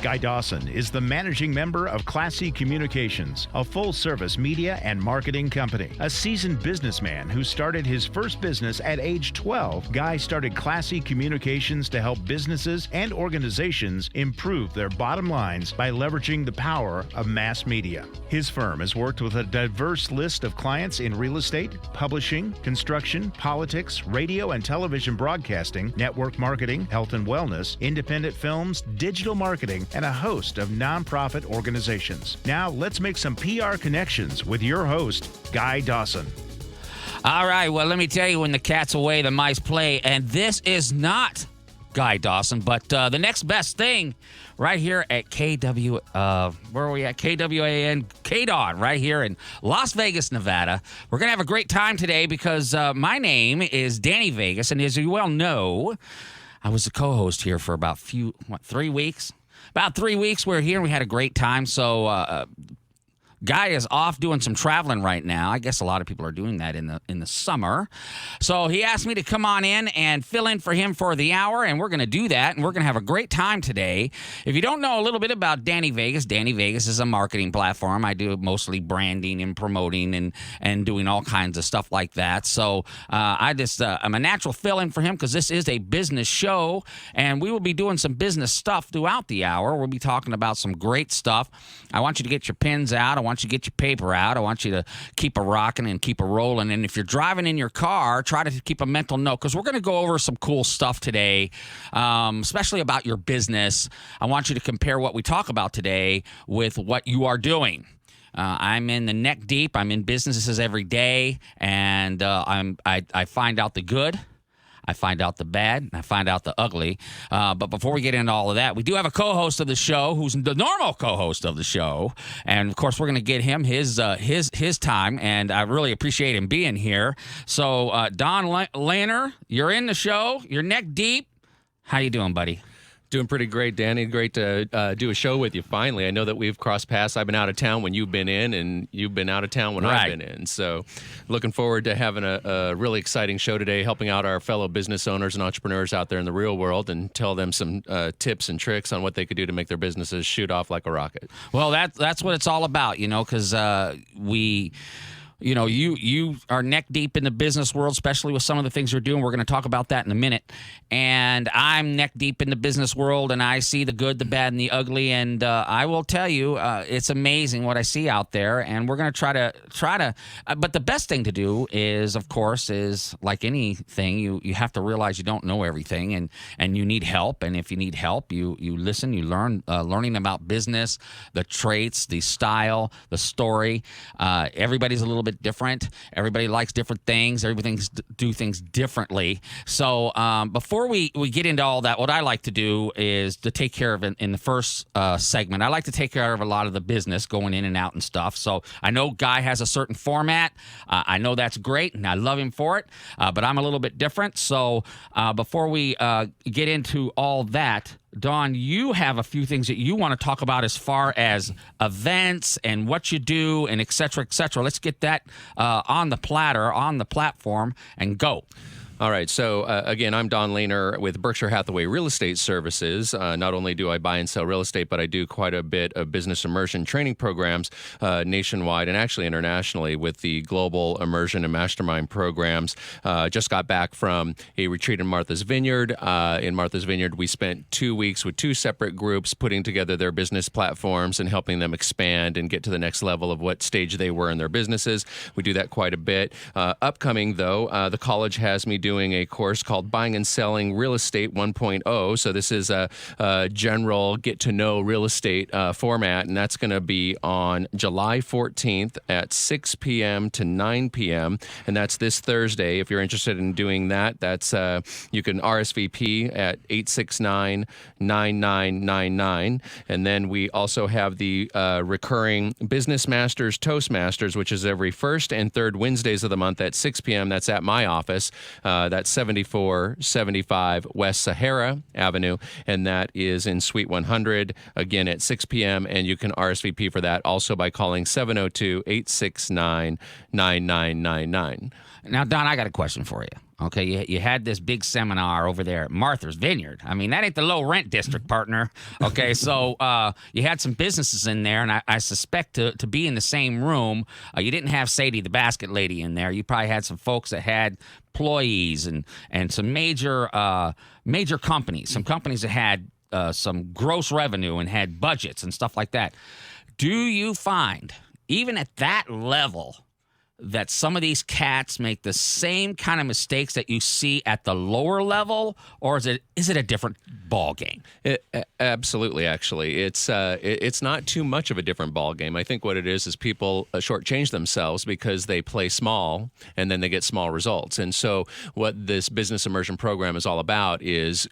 Guy Dawson is the managing member of Classy Communications, a full-service media and marketing company. A seasoned businessman who started his first business at age 12, Guy started Classy Communications to help businesses and organizations improve their bottom lines by leveraging the power of mass media. His firm has worked with a diverse list of clients in real estate, publishing, construction, politics, radio and television broadcasting, network marketing, health and wellness, independent films, digital marketing, and a host of nonprofit organizations. Now, let's make some PR connections with your host, Guy Dawson. All right, well, let me tell you, when the cat's away, the mice play, and this is not Guy Dawson, but the next best thing right here at KW, where are we at? KWAN, KDON, right here in Las Vegas, Nevada. We're going to have a great time today because my name is Danny Vegas, and as you well know, I was the co-host here for about 3 weeks? About 3 weeks we were here and we had a great time. So Guy is off doing some traveling right now. I guess a lot of people are doing that in the summer. So he asked me to come on in and fill in for him for the hour, and we're going to do that, and we're going to have a great time today. If you don't know a little bit about Danny Vegas is a marketing platform. I do mostly branding and promoting and doing all kinds of stuff like that. So I'm a natural fill-in for him because this is a business show, and we will be doing some business stuff throughout the hour. We'll be talking about some great stuff. I want you to get your pens out. I want you to get your paper out. I want you to keep a rocking and keep a rolling. And if you're driving in your car, try to keep a mental note because we're going to go over some cool stuff today, especially about your business. I want you to compare what we talk about today with what you are doing. I'm in the neck deep. I'm in businesses every day, and I find out the good. I find out the bad, and I find out the ugly. But before we get into all of that, we do have a co-host of the show who's the normal co-host of the show. And, of course, we're going to get him his time, and I really appreciate him being here. So, Don Lehner, you're in the show. You're neck deep. How you doing, buddy? Doing pretty great, Danny. Great to do a show with you finally. I know that we've crossed paths. I've been out of town when you've been in, and you've been out of town when I've been in. So looking forward to having a really exciting show today, helping out our fellow business owners and entrepreneurs out there in the real world and tell them some tips and tricks on what they could do to make their businesses shoot off like a rocket. Well, that's what it's all about, because you are neck deep in the business world, especially with some of the things you're doing. We're going to talk about that in a minute. And I'm neck deep in the business world, and I see the good, the bad, and the ugly. And I will tell you, it's amazing what I see out there. And we're going to try to. But the best thing to do is, of course, is like anything, you have to realize you don't know everything, and you need help. And if you need help, you listen, you learn. Learning about business, the traits, the style, the story. Everybody's a little bit different. Everybody likes different things. Everybody do things differently. So before we get into all that, what I like to do is to take care of it in the first segment. I like to take care of a lot of the business going in and out and stuff. So I know Guy has a certain format. I know that's great, and I love him for it. But I'm a little bit different. So before we get into all that, Dawn, you have a few things that you want to talk about as far as events and what you do and et cetera, et cetera. Let's get that on the platter, on the platform, and go. All right. So, again, I'm Don Lehner with Berkshire Hathaway Real Estate Services. Not only do I buy and sell real estate, but I do quite a bit of business immersion training programs nationwide and actually internationally with the Global Immersion and Mastermind programs. Just got back from a retreat in Martha's Vineyard. In Martha's Vineyard, we spent 2 weeks with two separate groups putting together their business platforms and helping them expand and get to the next level of what stage they were in their businesses. We do that quite a bit. Upcoming, though, the college has me doing a course called Buying and Selling Real Estate 1.0. So this is a general get-to-know real estate format, and that's going to be on July 14th at 6 p.m. to 9 p.m., and that's this Thursday. If you're interested in doing that, that's you can RSVP at 869-9999, and then we also have the recurring Business Masters Toastmasters, which is every first and third Wednesdays of the month at 6 p.m. That's at my office. That's 7475 West Sahara Avenue, and that is in Suite 100, again at 6 p.m., and you can RSVP for that also by calling 702-869-9999. Now, Don, I got a question for you. Okay, you had this big seminar over there at Martha's Vineyard. I mean, that ain't the low rent district, partner. Okay, so you had some businesses in there, and I suspect to be in the same room, you didn't have Sadie the basket lady in there. You probably had some folks that had employees and some major companies, some companies that had some gross revenue and had budgets and stuff like that. Do you find, even at that level, that some of these cats make the same kind of mistakes that you see at the lower level, or is it a different ball game? Absolutely, actually, it's not too much of a different ball game. I think what it is people shortchange themselves because they play small and then they get small results. And so, what this business immersion program is all about is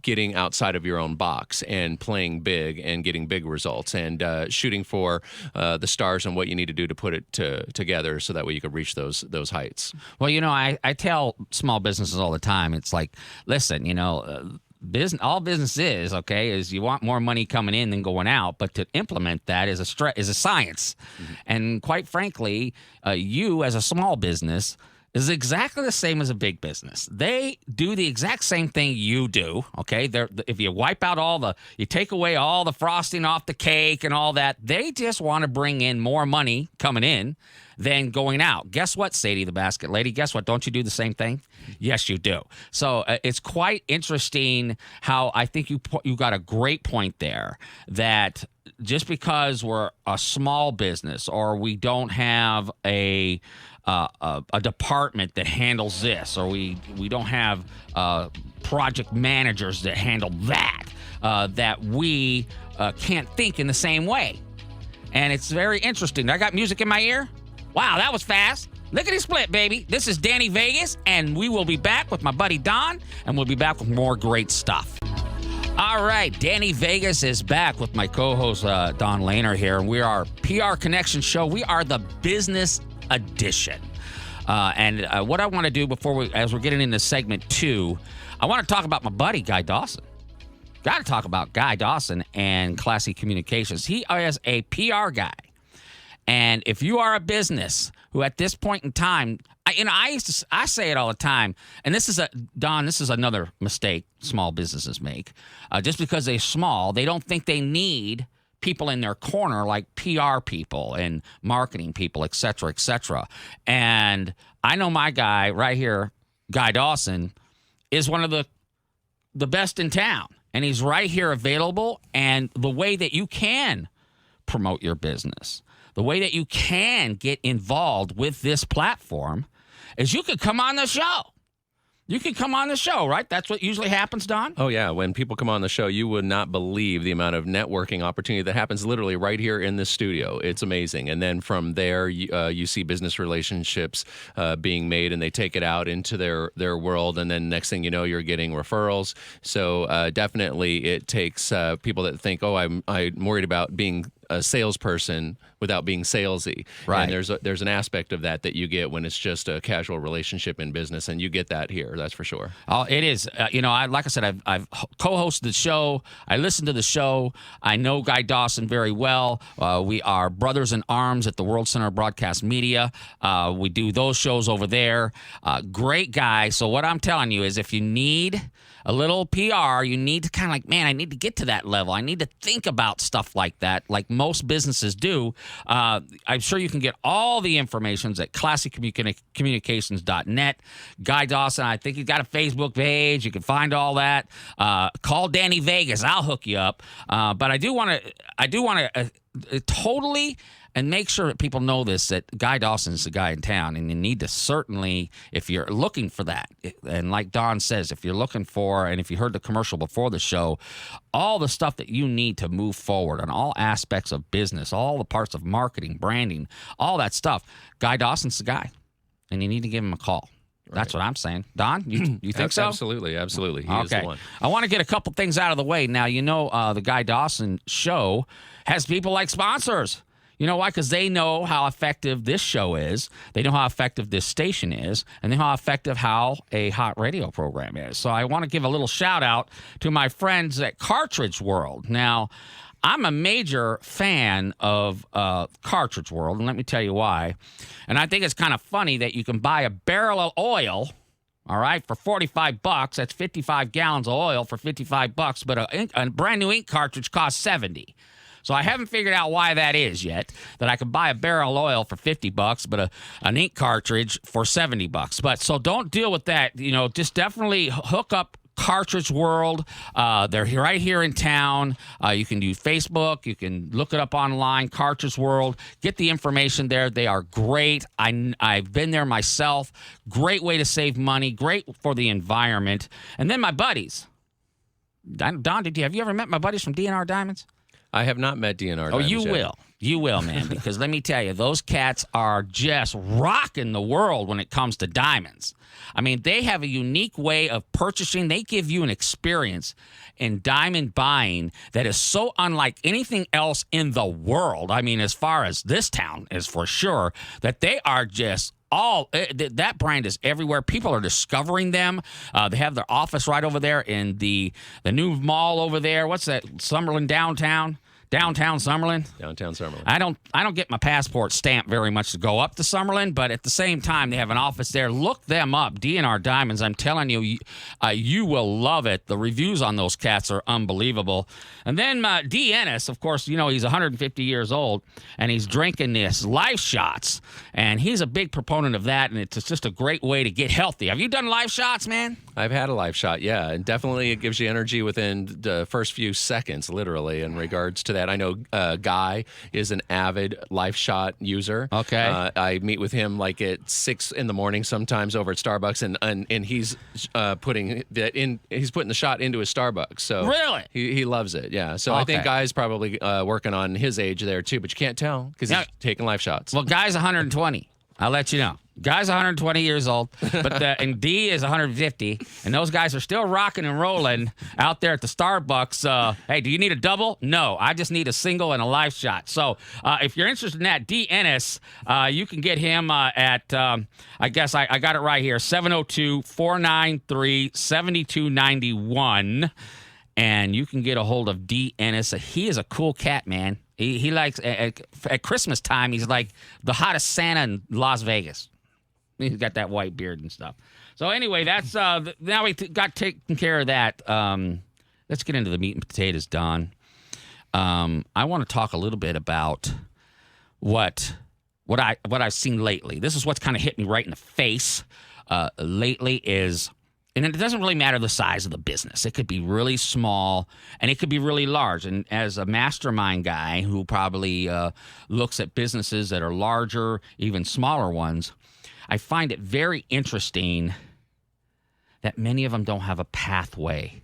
getting outside of your own box and playing big and getting big results and shooting for the stars and what you need to do to put it together. So that way you could reach those heights. Well, I tell small businesses all the time, it's like, listen, all business is you want more money coming in than going out, but to implement that is a science. Mm-hmm. And quite frankly, you as a small business is exactly the same as a big business. They do the exact same thing you do, okay? If you wipe out you take away all the frosting off the cake and all that, they just want to bring in more money coming in than going out. Guess what, Sadie the basket lady? Guess what? Don't you do the same thing? Yes, you do. So it's quite interesting how I think you got a great point there, that just because we're a small business or we don't have a department that handles this, or we don't have project managers that handle that, that we can't think in the same way. And it's very interesting. I got music in my ear. Wow, that was fast. Lickety split, baby. This is Danny Vegas, and we will be back with my buddy Don, and we'll be back with more great stuff. All right, Danny Vegas is back with my co-host Don Lehner here, and we are PR Connection Show. We are the business edition. And what I want to do as we're getting into segment 2, I want to talk about my buddy Guy Dawson. Got to talk about Guy Dawson and Classy Communications. He is a PR guy. And if you are a business who at this point in time, I say it all the time, and this is another mistake small businesses make. Just because they're small, they don't think they need people in their corner like PR people and marketing people, et cetera, et cetera. And I know my guy right here, Guy Dawson, is one of the best in town. And he's right here available. And the way that you can promote your business, the way that you can get involved with this platform is you could come on the show. You can come on the show, right? That's what usually happens, Don? Oh, yeah. When people come on the show, you would not believe the amount of networking opportunity that happens literally right here in this studio. It's amazing. And then from there, you see business relationships being made, and they take it out into their world. And then next thing you know, you're getting referrals. So definitely it takes people that think, oh, I'm worried about being a salesperson without being salesy. Right. And there's an aspect of that you get when it's just a casual relationship in business, and you get that here, that's for sure. Oh, it is. Like I said, I've co-hosted the show. I listen to the show. I know Guy Dawson very well. We are brothers in arms at the World Center of Broadcast Media. We do those shows over there. Great guy. So what I'm telling you is, if you need a little PR, you need to kind of like, man, I need to get to that level. I need to think about stuff like that, like most businesses do. I'm sure you can get all the information at classycommunications.net. Guy Dawson, I think he's got a Facebook page. You can find all that. Call Danny Vegas. I'll hook you up. But I do want to totally and make sure that people know this, that Guy Dawson is the guy in town, and you need to certainly, if you're looking for that, and like Don says, if you're looking for, and if you heard the commercial before the show, all the stuff that you need to move forward on all aspects of business, all the parts of marketing, branding, all that stuff, Guy Dawson's the guy, and you need to give him a call. Right. That's what I'm saying. Don, you think so? Absolutely. He is the one. I want to get a couple things out of the way. Now, the Guy Dawson show has people like sponsors. You know why? Because they know how effective this show is. They know how effective this station is. And they know how effective how a hot radio program is. So I want to give a little shout out to my friends at Cartridge World. Now, I'm a major fan of Cartridge World, and let me tell you why. And I think it's kind of funny that you can buy a barrel of oil All right, for $45, that's 55 gallons of oil for $55, but a brand new ink cartridge costs $70. So I haven't figured out why that is yet, that I could buy a barrel of oil for $50, but an ink cartridge for $70. But so don't deal with that. Just definitely hook up Cartridge World. They're right here in town. You can do Facebook. You can look it up online, Cartridge World. Get the information there. They are great. I've been there myself. Great way to save money. Great for the environment. And then my buddies. Don, have you ever met my buddies from DNR Diamonds? I have not met DNR Oh, Diamonds you yet. will. You will, man, because let me tell you, those cats are just rocking the world when it comes to diamonds. I mean, they have a unique way of purchasing. They give you an experience in diamond buying that is so unlike anything else in the world. I mean, as far as this town is for sure, that they are just that brand is everywhere. People are discovering them. They have their office right over there in the new mall over there. What's that? Summerlin downtown Summerlin. Downtown Summerlin. I don't get my passport stamped very much to go up to Summerlin, but at the same time, they have an office there. Look them up, DNR Diamonds. I'm telling you, you will love it. The reviews on those cats are unbelievable. And then D. Ennis, of course, he's 150 years old, and he's drinking this Life Shots, and he's a big proponent of that, and it's just a great way to get healthy. Have you done Life Shots, man? I've had a Life Shot, yeah, and definitely it gives you energy within the first few seconds, literally, in regards to that. I know Guy is an avid Life Shot user. Okay. I meet with him like at 6 in the morning sometimes over at Starbucks, and he's putting the shot into his Starbucks. So Really? he loves it. Yeah. So I think Okay. Guy's probably working on his age there too, but you can't tell because he's taking Life Shots. Well, Guy's 120. I'll let you know. Guy's 120 years old, and D is 150, and those guys are still rocking and rolling out there at the Starbucks. Hey, do you need a double? No, I just need a single and a Life Shot. So if you're interested in that, D. Ennis, you can get him at, I guess I got it right here, 702-493-7291, and you can get a hold of D. Ennis. He is a cool cat, man. He likes, at Christmas time, he's like the hottest Santa in Las Vegas. He's got that white beard and stuff. So anyway, that's now we got taken care of that. Let's get into the meat and potatoes, Don. I want to talk a little bit about what I've seen lately. This is what's kind of hit me right in the face lately is, and it doesn't really matter the size of the business. It could be really small, and it could be really large. And as a mastermind guy who probably looks at businesses that are larger, even smaller ones, I find it very interesting that many of them don't have a pathway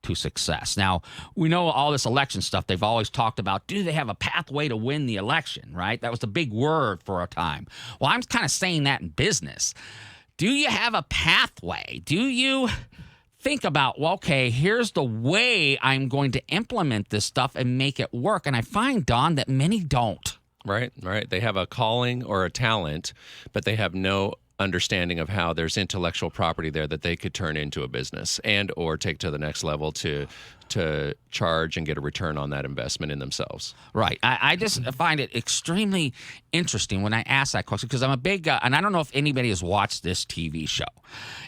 to success. Now, we know all this election stuff. They've always talked about, do they have a pathway to win the election, right? That was the big word for a time. Well, I'm kind of saying that in business. Do you have a pathway? Do you think about, well, okay, here's the way I'm going to implement this stuff and make it work? And I find, Don, that many don't. Right. They have a calling or a talent, but they have no understanding of how there's intellectual property there that they could turn into a business and or take to the next level to charge and get a return on that investment in themselves. Right. I just find it extremely interesting when I ask that question because I'm a big and I don't know if anybody has watched this TV show.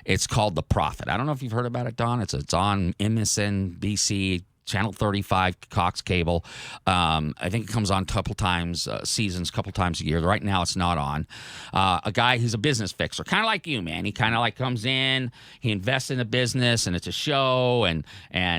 It's called The Prophet. I don't know if you've heard about it, Don. It's on MSNBC, Channel 35, Cox Cable. I think it comes on a couple times, seasons, a couple times a year. Right now, it's not on. A guy, he's a business fixer, kind of like you, man. He kind of like comes in, he invests in a business, and it's a show, and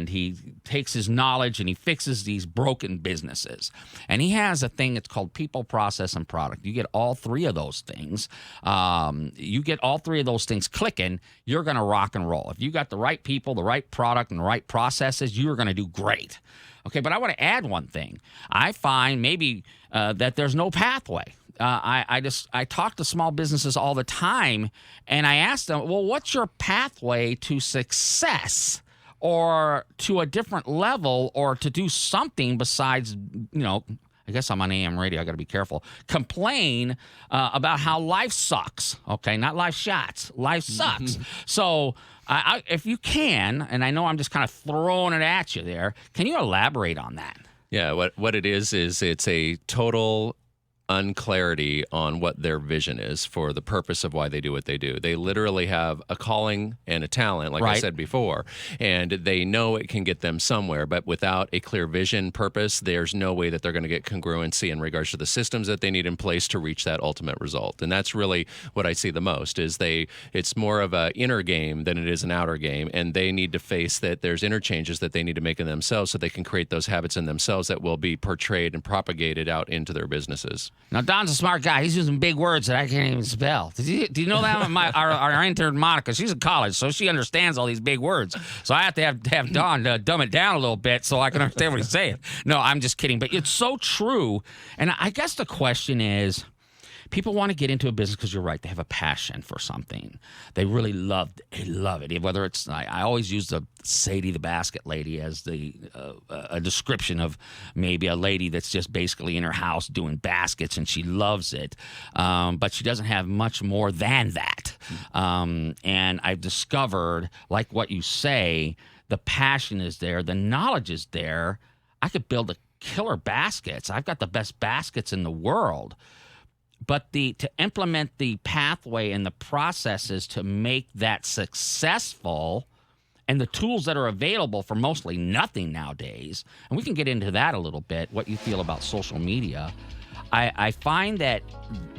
he takes his knowledge and he fixes these broken businesses. And he has a thing that's called people, process, and product. You get all three of those things. You get all three of those things clicking, you're going to rock and roll. If you got the right people, the right product, and the right processes, you're going to do great. Okay, but I want to add one thing. I find maybe that there's no pathway. I talk to small businesses all the time, and I ask them, well, what's your pathway to success or to a different level or to do something besides, I guess I'm on AM radio. I got to be careful. Complain about how life sucks. Okay, not Life Shots. Life sucks. So if you can, and I know I'm just kind of throwing it at you there, can you elaborate on that? Yeah, what it is it's a total unclarity on what their vision is for the purpose of why they do what they do. They literally have a calling and a talent, like I said before, and they know it can get them somewhere, but without a clear vision, purpose, there's no way that they're going to get congruency in regards to the systems that they need in place to reach that ultimate result. And that's really what I see the most is it's more of an inner game than it is an outer game, and they need to face that there's interchanges that they need to make in themselves so they can create those habits in themselves that will be portrayed and propagated out into their businesses. Now, Don's a smart guy. He's using big words that I can't even spell. Do you know that? Our intern, Monica, she's in college, so she understands all these big words. So I have to have Don dumb it down a little bit so I can understand what he's saying. No, I'm just kidding. But it's so true. And I guess the question is, people want to get into a business because you're right. They have a passion for something. They really love it. Whether it's, I always use the Sadie the basket lady as a description of maybe a lady that's just basically in her house doing baskets and she loves it. But she doesn't have much more than that. And I've discovered, like what you say, the passion is there. The knowledge is there. I could build a killer baskets. I've got the best baskets in the world. But to implement the pathway and the processes to make that successful and the tools that are available for mostly nothing nowadays, and we can get into that a little bit, what you feel about social media, I find that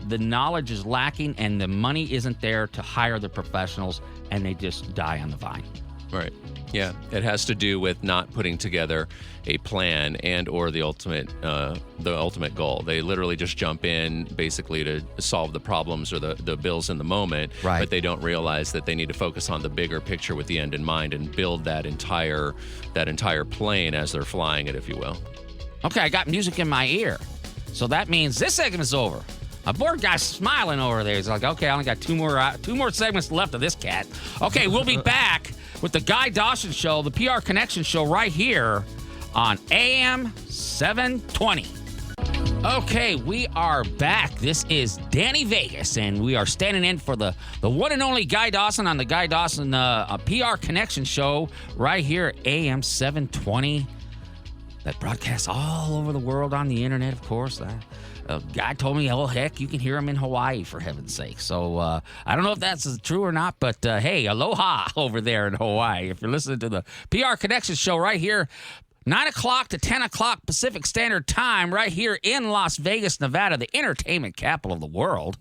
the knowledge is lacking and the money isn't there to hire the professionals, and they just die on the vine. Right. Yeah. It has to do with not putting together a plan and or the ultimate goal. They literally just jump in basically to solve the problems or the bills in the moment, right. But they don't realize that they need to focus on the bigger picture with the end in mind and build that entire plane as they're flying it, if you will. Okay, I got music in my ear. So that means this segment is over. A bored guy's smiling over there. He's like, okay, I only got two more segments left of this cat. Okay, we'll be back with the Guy Dawson Show, the PR Connection Show, right here on AM 720. Okay, we are back. This is Danny Vegas, and we are standing in for the one and only Guy Dawson on the Guy Dawson PR Connection Show right here at AM 720. That broadcasts all over the world on the internet, of course. A guy told me, oh, heck, you can hear him in Hawaii, for heaven's sake. So I don't know if that's true or not, but hey, aloha over there in Hawaii. If you're listening to the PR Connection Show right here, 9 o'clock to 10 o'clock Pacific Standard Time right here in Las Vegas, Nevada, the entertainment capital of the world.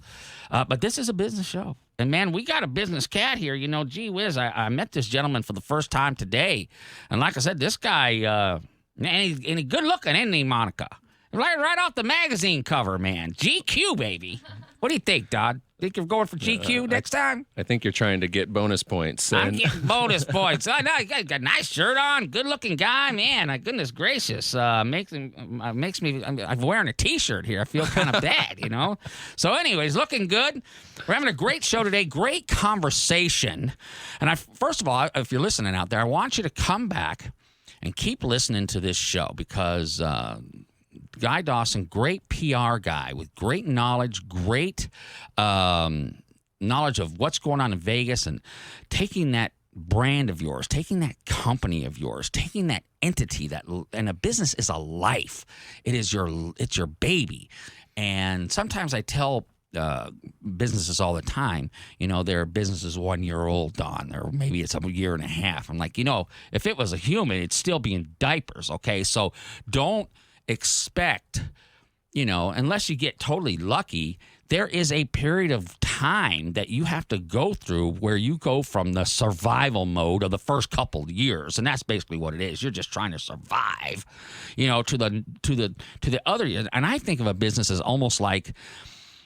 But this is a business show. And, man, we got a business cat here. You know, gee whiz, I met this gentleman for the first time today. And like I said, this guy, and he good looking, isn't he, Monica? Right off the magazine cover, man. GQ, baby. What do you think, Dodd? Think you're going for GQ next time? I think you're trying to get bonus points. I'm getting bonus points. No, you got a nice shirt on, good-looking guy, man. Goodness gracious, makes me. I'm wearing a T-shirt here. I feel kind of bad, you know. So, anyways, looking good. We're having a great show today. Great conversation. And first of all, if you're listening out there, I want you to come back and keep listening to this show because. Guy Dawson, great PR guy with great knowledge, great knowledge of what's going on in Vegas and taking that brand of yours, taking that company of yours, taking that entity and a business is a life. It's your baby. And sometimes I tell businesses all the time, you know, their business is 1 year old, Don, or maybe it's a year and a half. I'm like, you know, if it was a human, it'd still be in diapers. Okay. So don't expect, you know, unless you get totally lucky, there is a period of time that you have to go through where you go from the survival mode of the first couple of years, and that's basically what it is. You're just trying to survive, you know, to the other years. And I think of a business as almost like,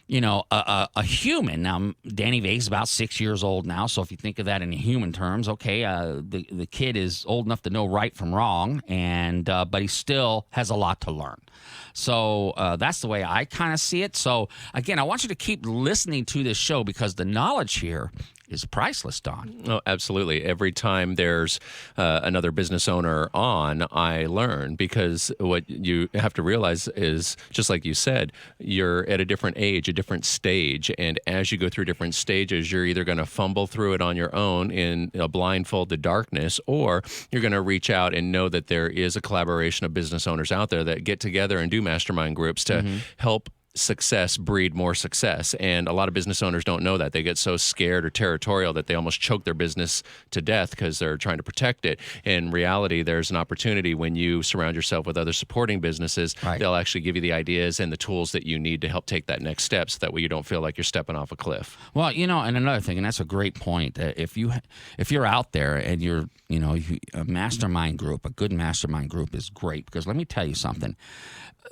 you know, a human. Now, Danny Vegas is about 6 years old now, so if you think of that in human terms, okay, the kid is old enough to know right from wrong, and but he still has a lot to learn. So that's the way I kind of see it. So, again, I want you to keep listening to this show because the knowledge here is priceless, Don. Oh, absolutely. Every time there's another business owner on, I learn because what you have to realize is, just like you said, you're at a different age, a different stage. And as you go through different stages, you're either going to fumble through it on your own in a blindfolded darkness, or you're going to reach out and know that there is a collaboration of business owners out there that get together and do mastermind groups to help success breed more success. And a lot of business owners don't know that. They get so scared or territorial that they almost choke their business to death because they're trying to protect it. In reality, there's an opportunity when you surround yourself with other supporting businesses. Right. They'll actually give you the ideas and the tools that you need to help take that next step, so that way you don't feel like you're stepping off a cliff. Well, and another thing, and that's a great point. If you're out there and you're, a mastermind group, a good mastermind group is great, because let me tell you something.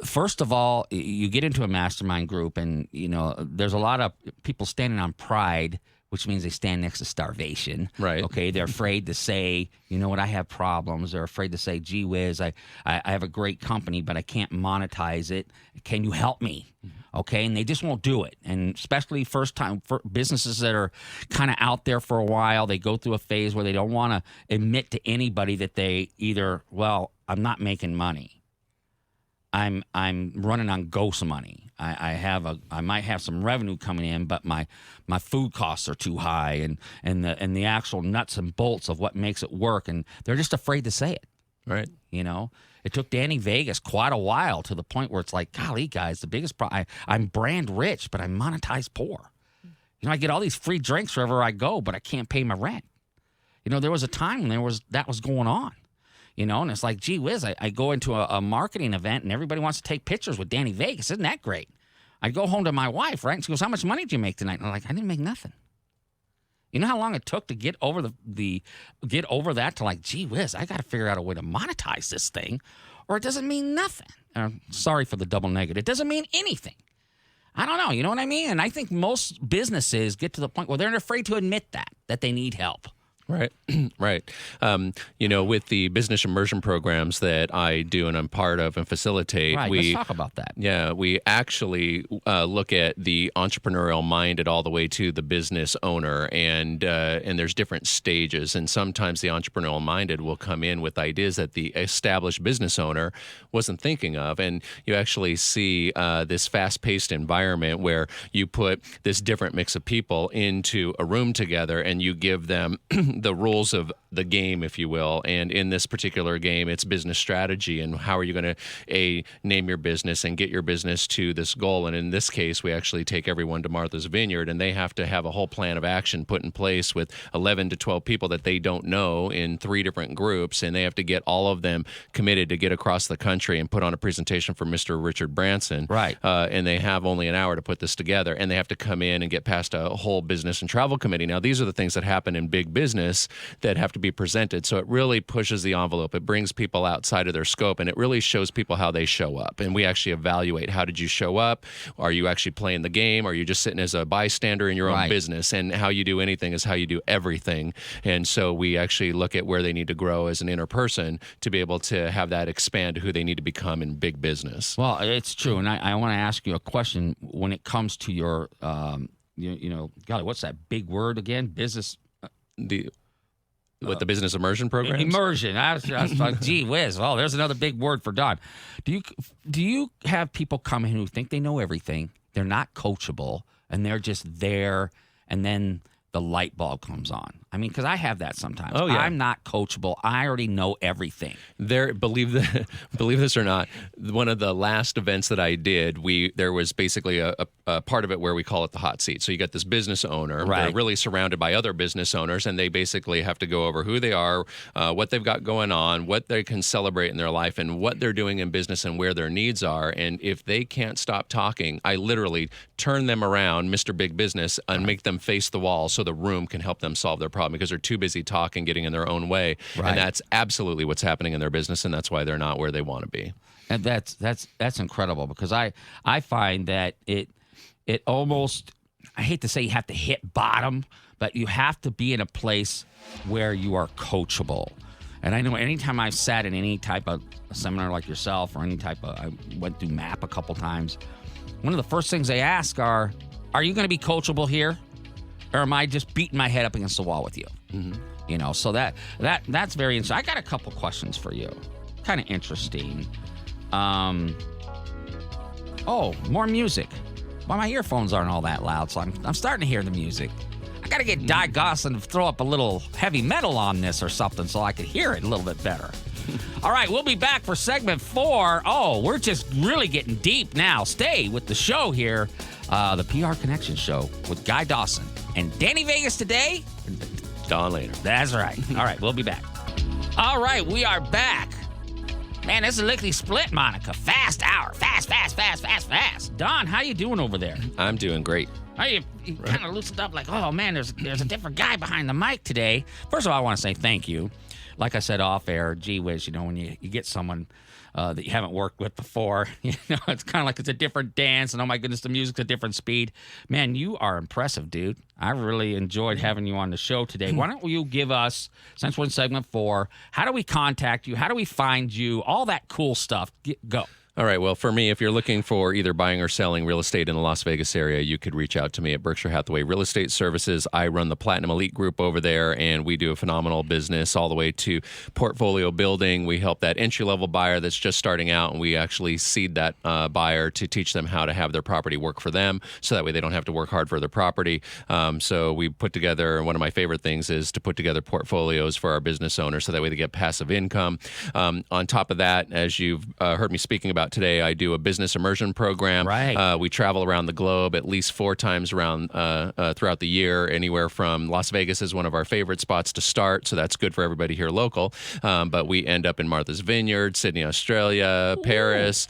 First of all, you get into a mastermind group, and there's a lot of people standing on pride, which means they stand next to starvation. Right. Okay. They're afraid to say, I have problems. They're afraid to say, gee whiz, I have a great company, but I can't monetize it. Can you help me? Okay. And they just won't do it. And especially first time for businesses that are kind of out there for a while, they go through a phase where they don't want to admit to anybody that they either, I'm not making money. I'm running on ghost money. I might have some revenue coming in, but my food costs are too high, and the actual nuts and bolts of what makes it work, and they're just afraid to say it. Right. It took Danny Vegas quite a while, to the point where it's like, golly, guys, the biggest problem. I'm brand rich, but I'm monetized poor. I get all these free drinks wherever I go, but I can't pay my rent. There was a time when that was going on. And it's like, gee whiz, I go into a marketing event and everybody wants to take pictures with Danny Vegas. Isn't that great? I go home to my wife, right? And she goes, how much money did you make tonight? And I'm like, I didn't make nothing. You know how long it took to get over get over that, to like, gee whiz, I got to figure out a way to monetize this thing, or it doesn't mean nothing. Sorry for the double negative. It doesn't mean anything. I don't know. You know what I mean? And I think most businesses get to the point where they're afraid to admit that they need help. Right, right. With the business immersion programs that I do and I'm part of and facilitate, right, let's talk about that. Yeah, we actually look at the entrepreneurial minded all the way to the business owner, and there's different stages. And sometimes the entrepreneurial minded will come in with ideas that the established business owner wasn't thinking of, and you actually see this fast paced environment where you put this different mix of people into a room together, and you give them the rules of the game, if you will. And in this particular game, it's business strategy and how are you going to name your business and get your business to this goal. And in this case, we actually take everyone to Martha's Vineyard, and they have to have a whole plan of action put in place with 11 to 12 people that they don't know in 3 different groups, and they have to get all of them committed to get across the country and put on a presentation for Mr. Richard Branson. Right. And they have only an hour to put this together, and they have to come in and get past a whole business and travel committee. Now, these are the things that happen in big business that have to be presented. So it really pushes the envelope. It brings people outside of their scope, and it really shows people how they show up. And we actually evaluate, how did you show up? Are you actually playing the game? Are you just sitting as a bystander in your own business? And how you do anything is how you do everything. And so we actually look at where they need to grow as an inner person to be able to have that expand to who they need to become in big business. Well, it's true. And I want to ask you a question when it comes to your, golly, what's that big word again? Business. With the business immersion program? Immersion. I was like, gee whiz. Well, there's another big word for Don. Do you have people come in who think they know everything, they're not coachable, and they're just there, and then the light bulb comes on? I mean, because I have that sometimes. Oh, yeah. I'm not coachable. I already know everything. Believe this or not, one of the last events that I did, there was basically a part of it where we call it the hot seat. So you got this business owner. Right. They're really surrounded by other business owners, and they basically have to go over who they are, what they've got going on, what they can celebrate in their life, and what they're doing in business and where their needs are. And if they can't stop talking, I literally turn them around, Mr. Big Business, and make them face the wall so the room can help them solve their problem, because they're too busy talking, getting in their own way. Right. And that's absolutely what's happening in their business, and that's why they're not where they want to be. And that's incredible, because I find that it almost, I hate to say you have to hit bottom, but you have to be in a place where you are coachable. And I know anytime I've sat in any type of seminar like yourself, or I went through MAP a couple times, one of the first things they ask are you going to be coachable here? Or am I just beating my head up against the wall with you? Mm-hmm. So that's very interesting. I got a couple questions for you. Kind of interesting. More music. Well, my earphones aren't all that loud, so I'm starting to hear the music. I got to get Di Gosselin to throw up a little heavy metal on this or something so I could hear it a little bit better. All right, we'll be back for segment 4. Oh, we're just really getting deep now. Stay with the show here, the PR Connection Show with Guy Dawson and Danny Vegas today. Don later. That's right. All right, we'll be back. All right, we are back. Man, this is lickety split, Monica. Fast hour. Fast. Don, how you doing over there? I'm doing great. You kind of loosened up like, oh, man, there's a different guy behind the mic today. First of all, I want to say thank you. Like I said off air, gee whiz, when you get someone that you haven't worked with before, it's kind of like it's a different dance, and oh my goodness, the music's a different speed. Man, you are impressive, dude. I really enjoyed having you on the show today. Why don't you give us, since we're in segment 4, how do we contact you? How do we find you? All that cool stuff. Go. All right. Well, for me, if you're looking for either buying or selling real estate in the Las Vegas area, you could reach out to me at Berkshire Hathaway Real Estate Services. I run the Platinum Elite Group over there, and we do a phenomenal business all the way to portfolio building. We help that entry-level buyer that's just starting out, and we actually seed that buyer to teach them how to have their property work for them, so that way they don't have to work hard for their property. So we put together, one of my favorite things is to put together portfolios for our business owners, so that way they get passive income. On top of that, as you've heard me speaking about today, I do a business immersion program. Right. We travel around the globe at least 4 times around throughout the year, anywhere from Las Vegas is one of our favorite spots to start, so that's good for everybody here local. But we end up in Martha's Vineyard, Sydney, Australia, Paris.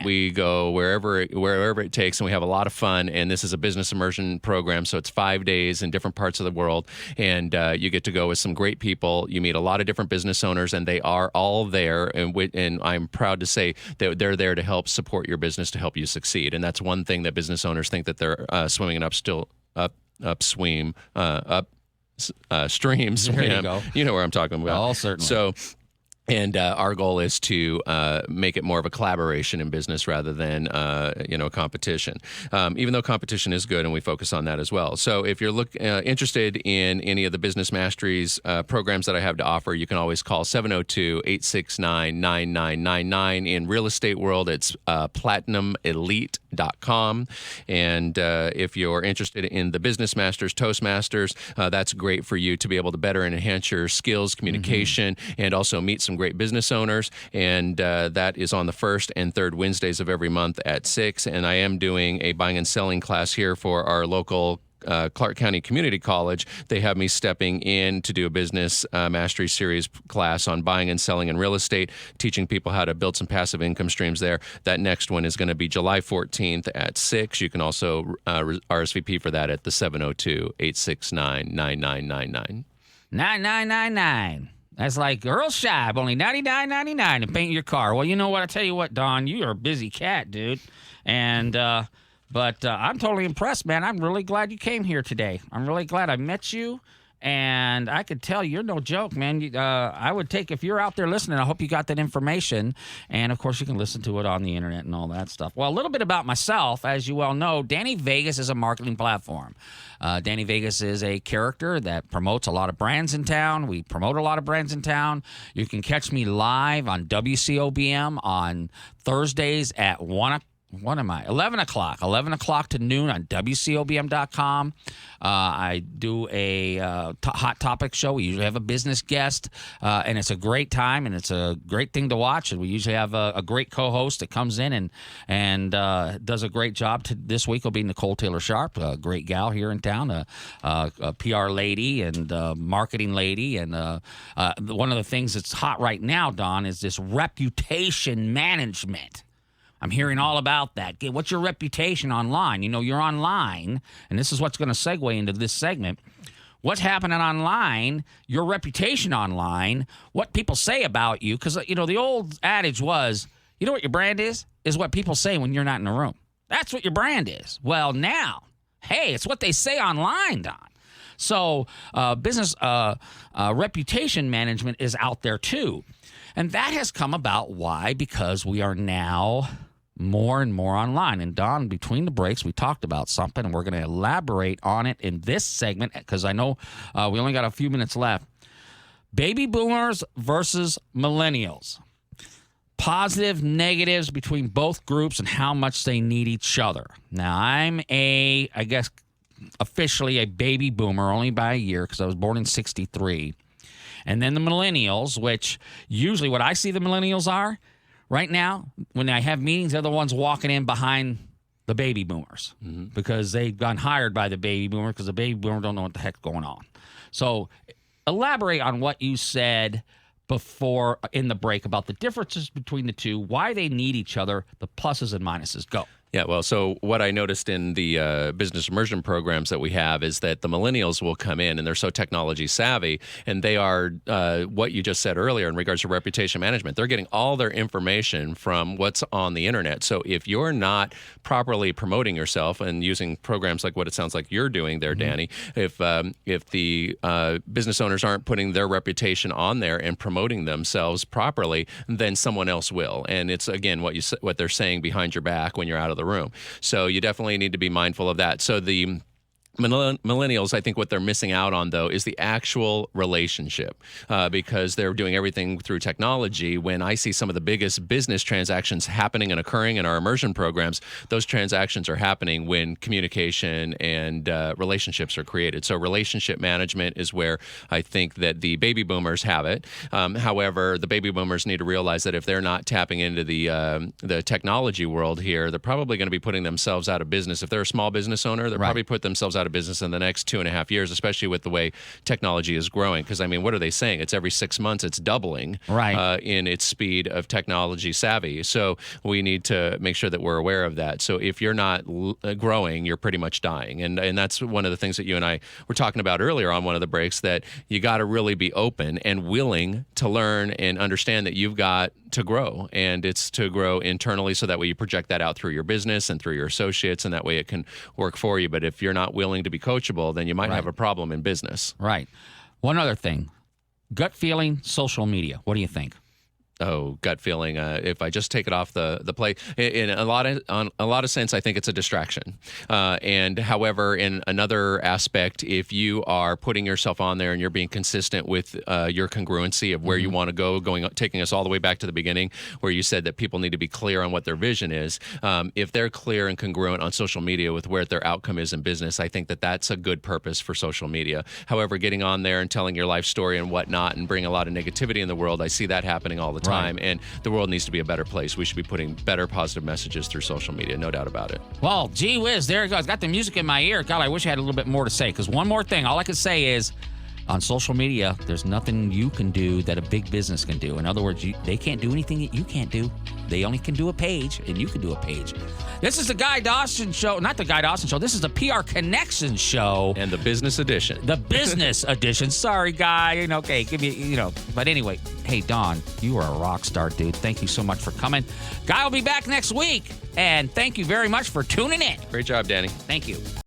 We go wherever it takes, and we have a lot of fun. And this is a business immersion program, so it's 5 days in different parts of the world, and you get to go with some great people. You meet a lot of different business owners, and they are all there. And I'm proud to say that they're there to help support your business, to help you succeed. And that's one thing that business owners think, that they're swimming an upstream swim. There you go. You know where I'm talking about. Oh, certainly. So. And our goal is to make it more of a collaboration in business rather than a competition. Even though competition is good, and we focus on that as well. So if you're interested in any of the Business Masteries programs that I have to offer, you can always call 702-869-9999. In real estate world, it's platinumelite.com. And if you're interested in the Business Masters, Toastmasters, that's great for you to be able to better enhance your skills, communication, and also meet some great business owners. And that is on the first and third Wednesdays of every month at 6. And I am doing a buying and selling class here for our local Clark County Community College. They have me stepping in to do a business mastery series class on buying and selling in real estate, teaching people how to build some passive income streams there. That next one is going to be July 14th at 6. You can also RSVP for that at the 702-869-9999. 9999. That's like Earl Scheib, only $99.99 to paint your car. Well, you know what? I tell you what, Don, you are a busy cat, dude. And but I'm totally impressed, man. I'm really glad you came here today. I'm really glad I met you. And I could tell you're no joke, man. I would take, if you're out there listening, I hope you got that information. And, of course, you can listen to it on the internet and all that stuff. Well, a little bit about myself. As you well know, Danny Vegas is a marketing platform. Danny Vegas is a character that promotes a lot of brands in town. We promote a lot of brands in town. You can catch me live on WCOBM on Thursdays at 11 o'clock to noon on WCOBM.com. I do a hot topic show. We usually have a business guest, and it's a great time, and it's a great thing to watch. And we usually have a great co-host that comes in and does a great job. This week will be Nicole Taylor Sharp, a great gal here in town, a PR lady and marketing lady. And one of the things that's hot right now, Don, is this reputation management. I'm hearing all about that. What's your reputation online? You're online, and this is what's going to segue into this segment. What's happening online, your reputation online, what people say about you. Because, the old adage was, you know what your brand is? Is what people say when you're not in the room. That's what your brand is. Well, now, hey, it's what they say online, Don. So business reputation management is out there, too. And that has come about. Why? Because we are now more and more online. And Don, between the breaks, we talked about something, and we're going to elaborate on it in this segment because I know we only got a few minutes left. Baby boomers versus millennials. Positive, negatives between both groups and how much they need each other. Now, I'm I guess, officially a baby boomer only by a year because I was born in 63. And then the millennials, which usually what I see the millennials are right now, when I have meetings, they're the ones walking in behind the baby boomers because they've gone hired by the baby boomer because the baby boomer don't know what the heck's going on. So elaborate on what you said before in the break about the differences between the two, why they need each other, the pluses and minuses. Go. Yeah, well, so what I noticed in the business immersion programs that we have is that the millennials will come in and they're so technology savvy, and they are what you just said earlier in regards to reputation management. They're getting all their information from what's on the internet. So if you're not properly promoting yourself and using programs like what it sounds like you're doing there, Danny, if the business owners aren't putting their reputation on there and promoting themselves properly, then someone else will. And it's, again, what they're saying behind your back when you're out of the room. So you definitely need to be mindful of that. So the millennials, I think what they're missing out on, though, is the actual relationship because they're doing everything through technology. When I see some of the biggest business transactions happening and occurring in our immersion programs, those transactions are happening when communication and relationships are created. So relationship management is where I think that the baby boomers have it. However, the baby boomers need to realize that if they're not tapping into the technology world here, they're probably going to be putting themselves out of business. If they're a small business owner, they'll probably put themselves out of business in the next 2.5 years, especially with the way technology is growing. Because, I mean, what are they saying? It's every 6 months, it's doubling in its speed of technology savvy. So we need to make sure that we're aware of that. So if you're not growing, you're pretty much dying. And that's one of the things that you and I were talking about earlier on one of the breaks, that you got to really be open and willing to learn and understand that you've got to grow, and it's to grow internally so that way you project that out through your business and through your associates, and that way it can work for you. But if you're not willing to be coachable, then you might have a problem in business. Right. One other thing, gut feeling, social media. What do you think? Oh, gut feeling. If I just take it off the plate, in a lot of sense, I think it's a distraction. And however, in another aspect, if you are putting yourself on there and you're being consistent with your congruency of where you want to go, taking us all the way back to the beginning, where you said that people need to be clear on what their vision is. If they're clear and congruent on social media with where their outcome is in business, I think that that's a good purpose for social media. However, getting on there and telling your life story and whatnot and bring a lot of negativity in the world, I see that happening all the time. And the world needs to be a better place. We should be putting better positive messages through social media, no doubt about it. Well, gee whiz, there it goes. Got the music in my ear. God, I wish I had a little bit more to say, because one more thing, all I can say is on social media, there's nothing you can do that a big business can do. In other words, they can't do anything that you can't do. They only can do a page, and you can do a page. This is the Guy Dawson Show. Not the Guy Dawson Show. This is the PR Connection Show. And the business edition. The business edition. Sorry, Guy. Okay, give me, But anyway, hey, Don, you are a rock star, dude. Thank you so much for coming. Guy will be back next week. And thank you very much for tuning in. Great job, Danny. Thank you.